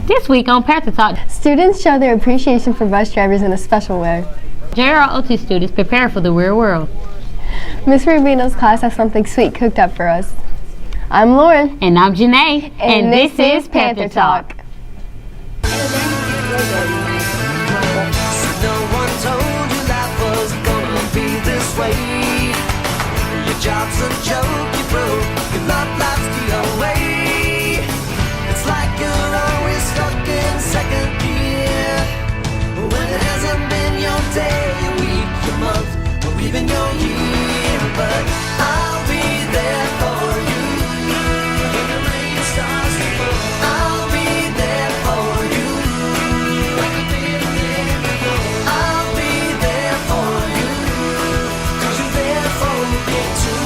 This week on Panther Talk, students show their appreciation for bus drivers in a special way. JROT students prepare for the real world. Miss Rubino's class has something sweet cooked up for us. I'm Lauren. And I'm Janae. And this is Panther Talk. No one told you life was gonna be this way. Your job's a joke, you broke. Your love life's the away. It's like you're always stuck in second gear. When it hasn't been your day, your week, your month, or even your year. But I'll be there for you when the rain starts to fall. I'll be there for you like I've been there before. I'll be there for you 'cause you're there for me too.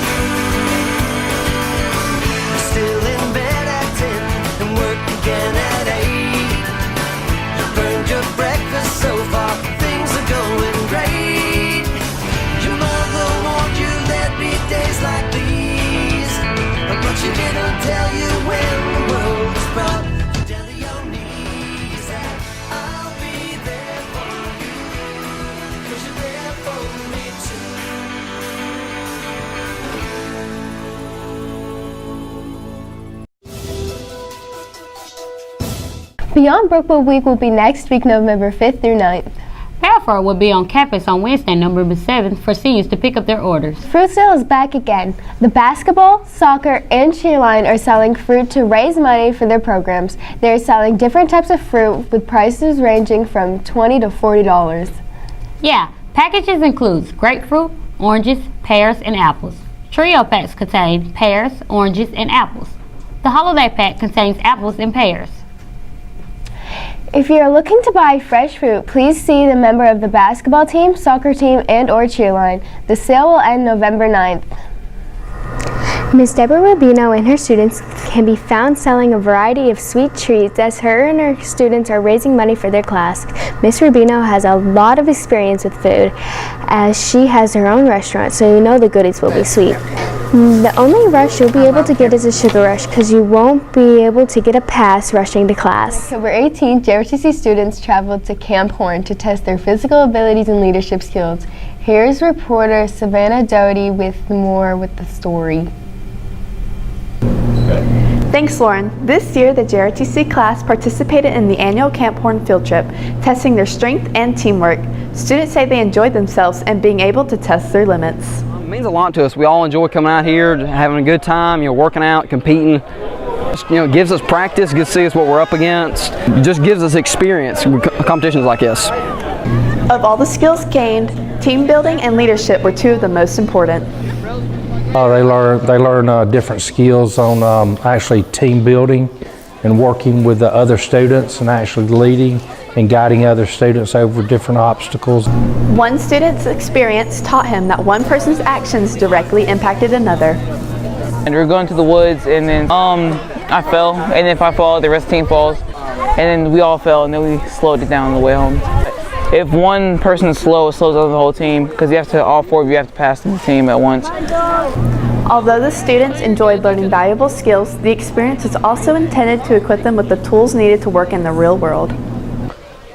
You're still in bed at 10 and work again at 8. You burned your breakfast so far, things are going great. Your mother warned you there'd be days like these, but she didn't tell you when the world was brought you down to your knees. And I'll be there for you 'cause you're there for me too. Beyond Brookwood Week will be next week, November 5th through 9th. Balfour will be on campus on Wednesday, November 7th, for seniors to pick up their orders. Fruit sale is back again. The basketball, soccer, and cheerline are selling fruit to raise money for their programs. They're selling different types of fruit with prices ranging from $20 to $40. Yeah, packages includes grapefruit, oranges, pears, and apples. Trio packs contain pears, oranges, and apples. The holiday pack contains apples and pears. If you're looking to buy fresh fruit, please see the member of the basketball team, soccer team, and or cheerline. The sale will end November 9th. Ms. Deborah Rubino and her students can be found selling a variety of sweet treats as her and her students are raising money for their class. Ms. Rubino has a lot of experience with food as she has her own restaurant, so you know the goodies will be sweet. The only rush you'll be able to get is a sugar rush because you won't be able to get a pass rushing to class. October 18th, JROTC students traveled to Camp Horn to test their physical abilities and leadership skills. Here's reporter Savannah Doty with more with the story. Thanks, Lauren. This year, the JROTC class participated in the annual Camp Horn field trip, testing their strength and teamwork. Students say they enjoyed themselves and being able to test their limits. It means a lot to us. We all enjoy coming out here, having a good time, working out, competing. It gives us practice, gets to see us what we're up against. It just gives us experience with competitions like this. Of all the skills gained, team building and leadership were two of the most important. They learn different skills on actually team building and working with the other students and actually leading and guiding other students over different obstacles. One student's experience taught him that one person's actions directly impacted another. And we were going to the woods, and then I fell, and then if I fall, the rest of the team falls, and then we all fell, and then we slowed it down on the way home. If one person is slow, it slows down the whole team, because all four of you have to pass the team at once. Although the students enjoyed learning valuable skills, the experience is also intended to equip them with the tools needed to work in the real world.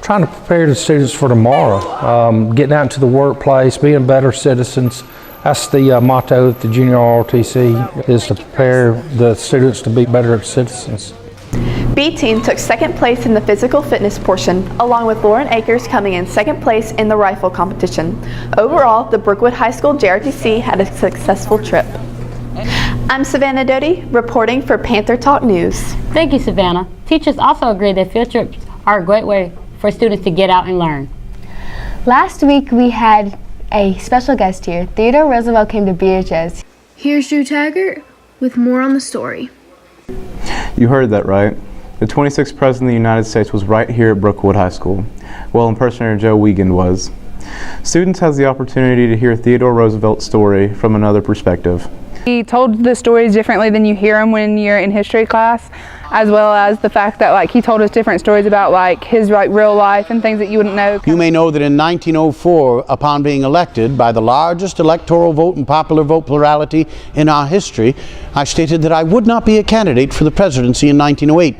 Trying to prepare the students for tomorrow, getting out into the workplace, being better citizens. That's the motto at the Junior ROTC, is to prepare the students to be better citizens. B team took second place in the physical fitness portion, along with Lauren Akers coming in second place in the rifle competition. Overall, the Brookwood High School JROTC had a successful trip. I'm Savannah Doty, reporting for Panther Talk News. Thank you, Savannah. Teachers also agree that field trips are a great way for students to get out and learn. Last week we had a special guest here. Theodore Roosevelt came to BHS. Here's Drew Taggart with more on the story. You heard that right. The 26th President of the United States was right here at Brookwood High School. Well, impersonator Joe Wiegand was. Students has the opportunity to hear Theodore Roosevelt's story from another perspective. He told the stories differently than you hear them when you're in history class, as well as the fact that he told us different stories about his real life and things that you wouldn't know. You may know that in 1904, upon being elected by the largest electoral vote and popular vote plurality in our history, I stated that I would not be a candidate for the presidency in 1908.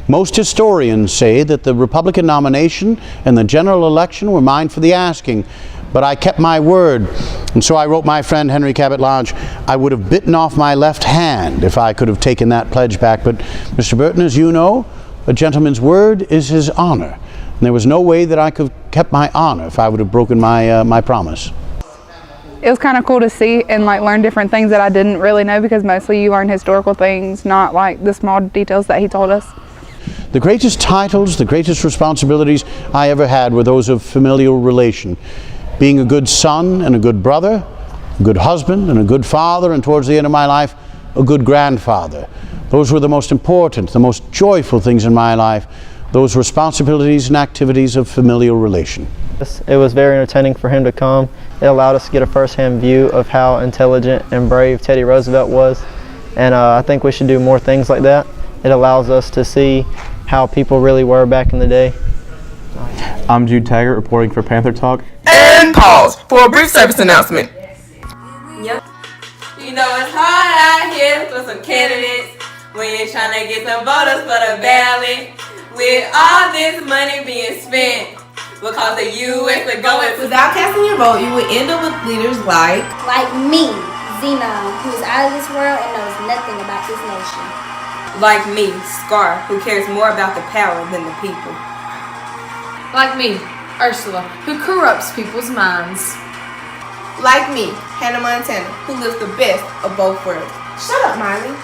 Most historians say that the Republican nomination and the general election were mine for the asking, but I kept my word, and so I wrote my friend Henry Cabot Lodge, I would have bitten off my left hand if I could have taken that pledge back. But Mr. Burton, as you know, a gentleman's word is his honor, and there was no way that I could have kept my honor if I would have broken my promise. It was kind of cool to see and like learn different things that I didn't really know, because mostly you learn historical things, not like the small details that he told us. The greatest titles, the greatest responsibilities I ever had were those of familial relation. Being a good son and a good brother, a good husband and a good father, and towards the end of my life, a good grandfather. Those were the most important, the most joyful things in my life, those responsibilities and activities of familial relation. It was very entertaining for him to come. It allowed us to get a first-hand view of how intelligent and brave Teddy Roosevelt was, and I think we should do more things like that. It allows us to see how people really were back in the day. I'm Jude Taggart reporting for Panther Talk. And pause for a brief service announcement. Yep. You know it's hard out here for some candidates when you're trying to get some voters for the ballot. With all this money being spent because the U.S. is going. Without casting your vote, you would end up with leaders like me, Xenon, who is out of this world and knows nothing about this nation. Like me, Scar, who cares more about the power than the people. Like me, Ursula, who corrupts people's minds. Like me, Hannah Montana, who lives the best of both worlds. Shut up, Miley.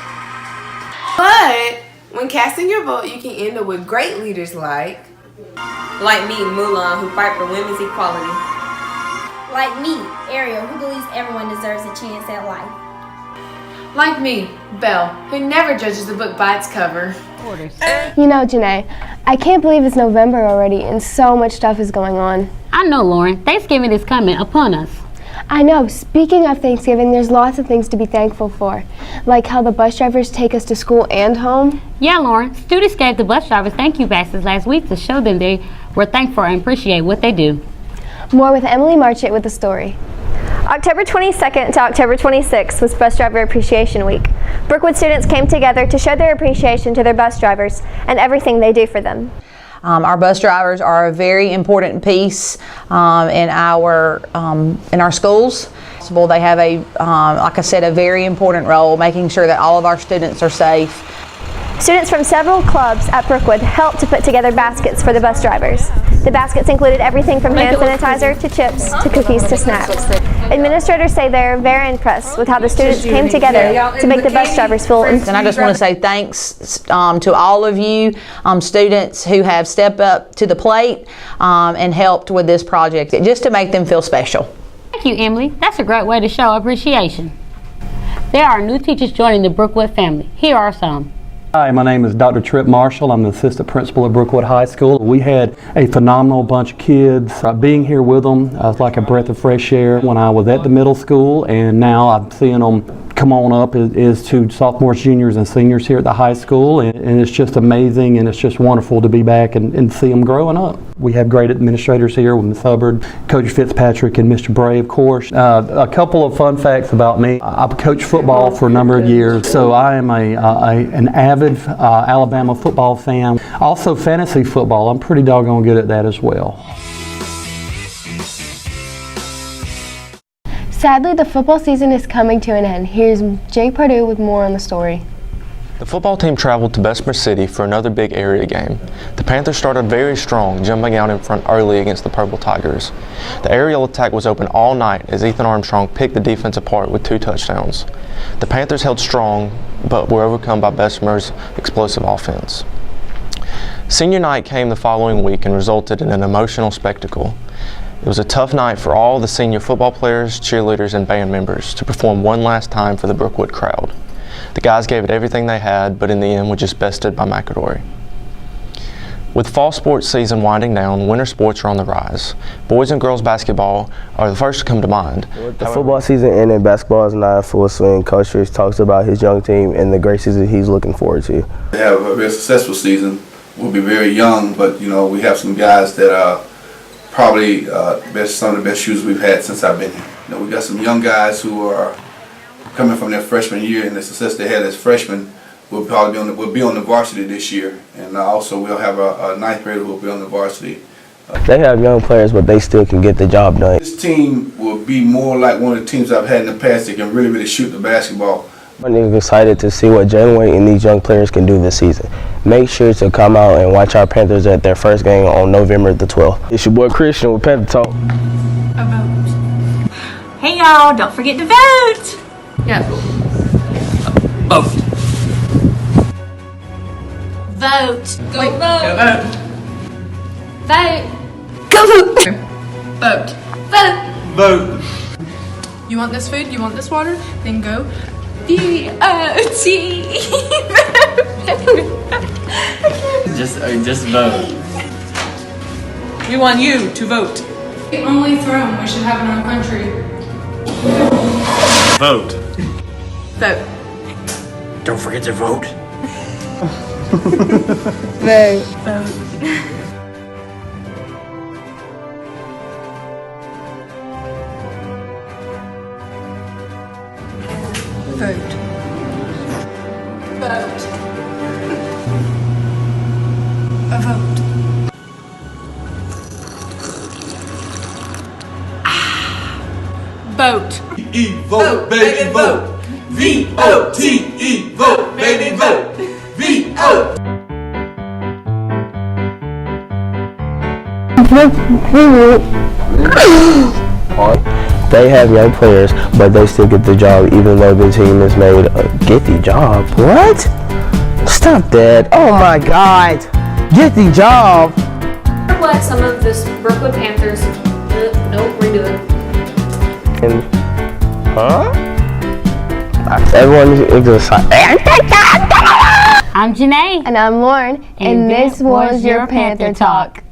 But when casting your vote, you can end up with great leaders like me, Mulan, who fight for women's equality. Like me, Ariel, who believes everyone deserves a chance at life. Like me, Belle, who never judges the book by its cover. You know, Janae, I can't believe it's November already and so much stuff is going on. I know, Lauren. Thanksgiving is coming upon us. I know. Speaking of Thanksgiving, there's lots of things to be thankful for, like how the bus drivers take us to school and home. Yeah, Lauren. Students gave the bus drivers thank you passes last week to show them they were thankful and appreciate what they do. More with Emily Marchett with the story. October 22nd to October 26th was Bus Driver Appreciation Week. Brookwood students came together to show their appreciation to their bus drivers and everything they do for them. Our bus drivers are a very important piece in our schools. They have like I said, a very important role making sure that all of our students are safe. Students from several clubs at Brookwood helped to put together baskets for the bus drivers. The baskets included everything from hand sanitizer to chips to cookies to snacks. Administrators say they're very impressed with how the students came together to make the bus drivers feel important. And I just want to say thanks to all of you students who have stepped up to the plate and helped with this project, just to make them feel special. Thank you, Emily. That's a great way to show appreciation. There are new teachers joining the Brookwood family. Here are some. Hi, my name is Dr. Tripp Marshall. I'm the assistant principal at Brookwood High School. We had a phenomenal bunch of kids. Being here with them was like a breath of fresh air when I was at the middle school, and now I'm seeing them come on up is to sophomores, juniors, and seniors here at the high school, and it's just amazing, and it's just wonderful to be back and see them growing up. We have great administrators here with Ms. Hubbard, Coach Fitzpatrick, and Mr. Bray, of course. A couple of fun facts about me. I've coached football for a number of years, so I am an avid Alabama football fan. Also fantasy football. I'm pretty doggone good at that as well. Sadly, the football season is coming to an end. Here's Jay Pardue with more on the story. The football team traveled to Bessemer City for another big area game. The Panthers started very strong, jumping out in front early against the Purple Tigers. The aerial attack was open all night as Ethan Armstrong picked the defense apart with 2 touchdowns. The Panthers held strong, but were overcome by Bessemer's explosive offense. Senior night came the following week and resulted in an emotional spectacle. It was a tough night for all the senior football players, cheerleaders, and band members to perform one last time for the Brookwood crowd. The guys gave it everything they had, but in the end were just bested by McAdory. With fall sports season winding down, winter sports are on the rise. Boys and girls basketball are the first to come to mind. The football season ended, basketball is now in full swing. Coach Rich talks about his young team and the great season he's looking forward to. We have a very successful season. We'll be very young, but we have some guys that are probably some of the best shooters we've had since I've been here. We've got some young guys who are coming from their freshman year, and the success they had as freshmen will be on the varsity this year, and also we'll have a ninth grader who will be on the varsity. They have young players, but they still can get the job done. This team will be more like one of the teams I've had in the past that can really shoot the basketball. I'm excited to see what Janeway and these young players can do this season. Make sure to come out and watch our Panthers at their first game on November the 12th. It's your boy Christian with Panther Talk. Hey y'all, don't forget to vote! Yeah. Vote. Vote. Go vote. Go vote. Vote. Go vote. Vote. Vote. Vote. You want this food? You want this water? Then go. V-O-T. Just vote. We want you to vote. The only throne we should have in our country. Vote. Vote. Don't forget to vote. Vote. Vote. Vote. Vote. A vote. Vote. Vote, baby, vote. V-O-T-E, vote, baby, vote. V-O. They have young players, but they still get the job even though the team is made get the job. What? Stop that. Oh my God. Get the job. Reflect some of this Brookwood Panthers. Nope, redo it. And, huh? Everyone is excited. I'm Janae. And I'm Lauren. And this was your Panther Talk.